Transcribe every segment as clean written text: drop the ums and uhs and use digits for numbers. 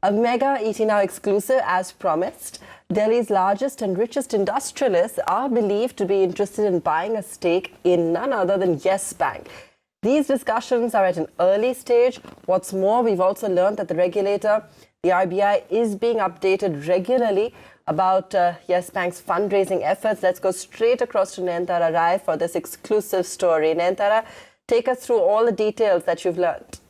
A mega ET Now exclusive as promised. Delhi's largest and richest industrialists are believed to be interested in buying a stake in none other than Yes Bank. These discussions are at an early stage. What's more, we've also learned that the regulator, the RBI, is being updated regularly about Yes Bank's fundraising efforts. Let's go straight across to Nayantara Rai for this exclusive story. Nayantara, take us through all the details that you've learned.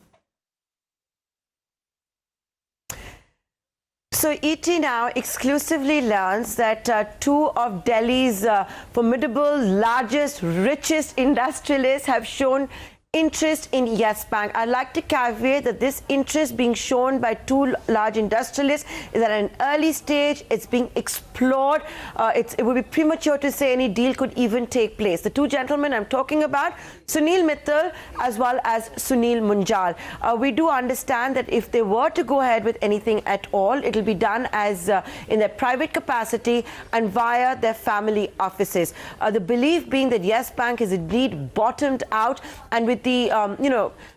So ET Now exclusively learns that two of Delhi's formidable, largest, richest industrialists have shown interest in Yes Bank. I'd like to caveat that this interest being shown by two large industrialists is at an early stage. It's being explored. It would be premature to say any deal could even take place. The two gentlemen I'm talking about, Sunil Mittal as well as Sunil Munjal. We do understand that if they were to go ahead with anything at all, it'll be done as in their private capacity and via their family offices. The belief being that Yes Bank is indeed bottomed out, and with the,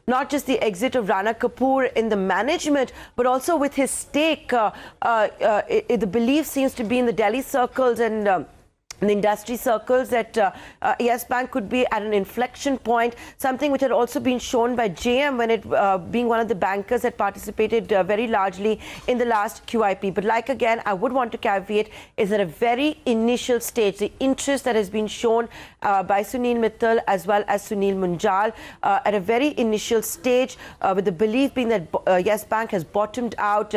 not just the exit of Rana Kapoor in the management, but also with his stake, the belief seems to be in the Delhi circles and in the industry circles that Yes Bank could be at an inflection point, something which had also been shown by JM when it being one of the bankers that participated very largely in the last QIP. But like again, I would want to caveat is at a very initial stage. The interest that has been shown by Sunil Mittal as well as Sunil Munjal at a very initial stage, with the belief being that Yes Bank has bottomed out.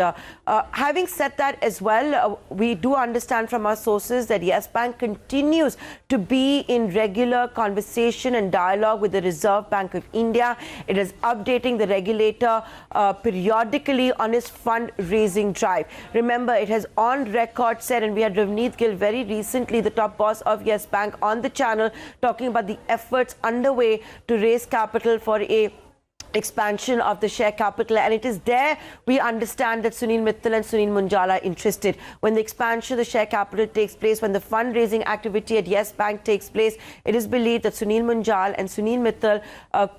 Having said that as well, we do understand from our sources that Yes Bank continues to be in regular conversation and dialogue with the Reserve Bank of India. It is updating the regulator periodically on its fundraising drive. Remember, it has on record said, and we had Ravneet Gill very recently, the top boss of Yes Bank, on the channel talking about the efforts underway to raise capital for a expansion of the share capital, and it is there we understand that Sunil Mittal and Sunil Munjal are interested. When the expansion of the share capital takes place, when the fundraising activity at Yes Bank takes place, it is believed that Sunil Munjal and Sunil Mittal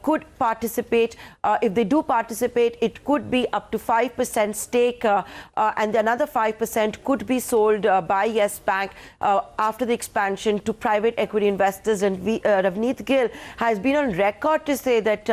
could participate. If they do participate, it could be up to 5% stake, and another 5% could be sold by Yes Bank after the expansion to private equity investors. And Ravneet Gill has been on record to say that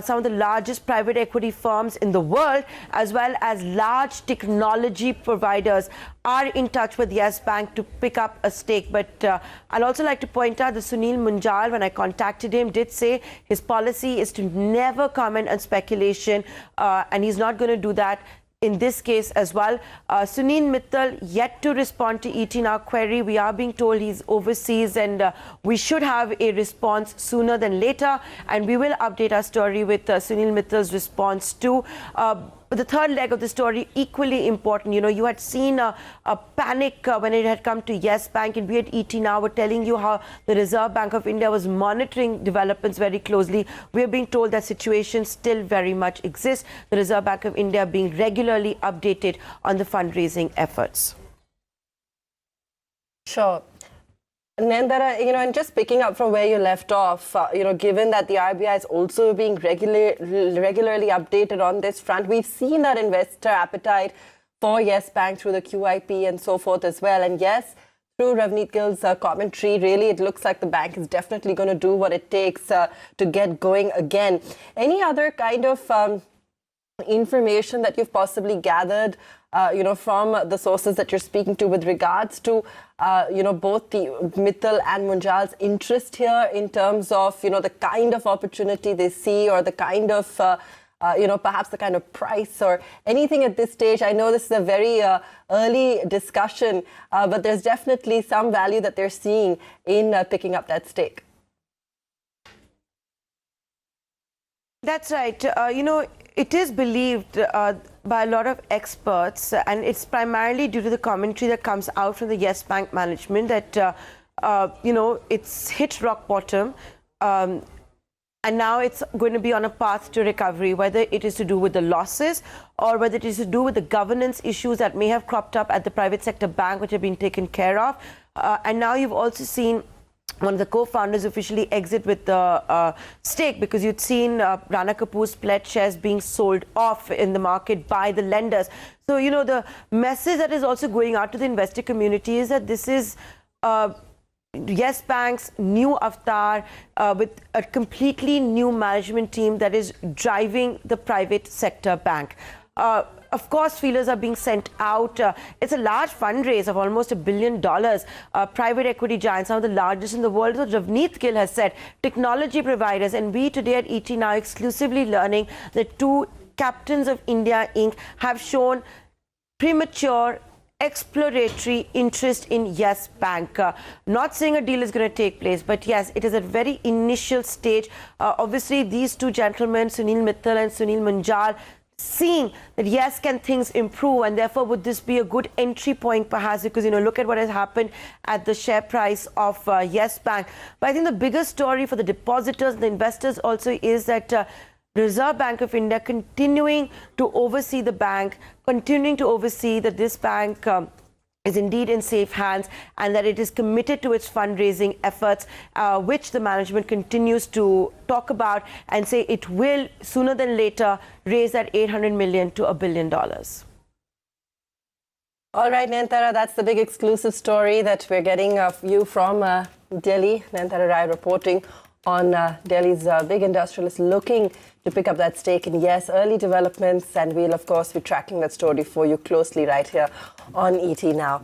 some of the largest private equity firms in the world, as well as large technology providers, are in touch with Yes Bank to pick up a stake. But I'll also like to point out that Sunil Munjal, when I contacted him, did say his policy is to never comment on speculation, and he's not going to do that in this case as well. Sunil Mittal yet to respond to ET Now query. We are being told he's overseas, and we should have a response sooner than later, and we will update our story with Sunil Mittal's response too. But the third leg of the story, equally important. You had seen a panic when it had come to Yes Bank, and we at ET Now were telling you how the Reserve Bank of India was monitoring developments very closely. We are being told that situation still very much exists. The Reserve Bank of India being regularly updated on the fundraising efforts. Sure. Nayantara, and just picking up from where you left off, given that the RBI is also being regularly updated on this front, we've seen that investor appetite for Yes Bank through the QIP and so forth as well. And yes, through Ravneet Gill's commentary, really, it looks like the bank is definitely going to do what it takes to get going again. Any other kind of information that you've possibly gathered, from the sources that you're speaking to with regards to, both the Mittal and Munjal's interest here in terms of, the kind of opportunity they see, or the kind of, perhaps the kind of price or anything at this stage? I know this is a very early discussion, but there's definitely some value that they're seeing in picking up that stake. That's right. It is believed by a lot of experts, and it's primarily due to the commentary that comes out from the Yes Bank management that, it's hit rock bottom, and now it's going to be on a path to recovery, whether it is to do with the losses or whether it is to do with the governance issues that may have cropped up at the private sector bank, which have been taken care of. And now you've also seen one of the co-founders officially exit with the stake, because you'd seen Rana Kapoor's pledged shares being sold off in the market by the lenders. So, you know, the message that is also going out to the investor community is that this is Yes Bank's new avatar with a completely new management team that is driving the private sector bank. Of course, feelers are being sent out. It's a large fundraise of almost $1 billion. Private equity giants, some of the largest in the world. So Ravneet Gill has said technology providers, and we today at ET Now exclusively learning that two captains of India Inc. have shown premature exploratory interest in Yes Bank. Not saying a deal is going to take place, but yes, it is at very initial stage. Obviously, these two gentlemen, Sunil Mittal and Sunil Munjal, seeing that yes, can things improve, and therefore would this be a good entry point perhaps, because, you know, look at what has happened at the share price of Yes Bank. But I think the bigger story for the depositors, the investors also, is that Reserve Bank of India continuing to oversee the bank, continuing to oversee that this bank is indeed in safe hands, and that it is committed to its fundraising efforts, which the management continues to talk about and say it will sooner than later raise that $800 million to $1 billion. All right, Nayantara, that's the big exclusive story that we're getting of you from Delhi. Nayantara Rai reporting on Delhi's big industrialist looking to pick up that stake in Yes. Early developments, and we'll, of course, be tracking that story for you closely right here on ET Now.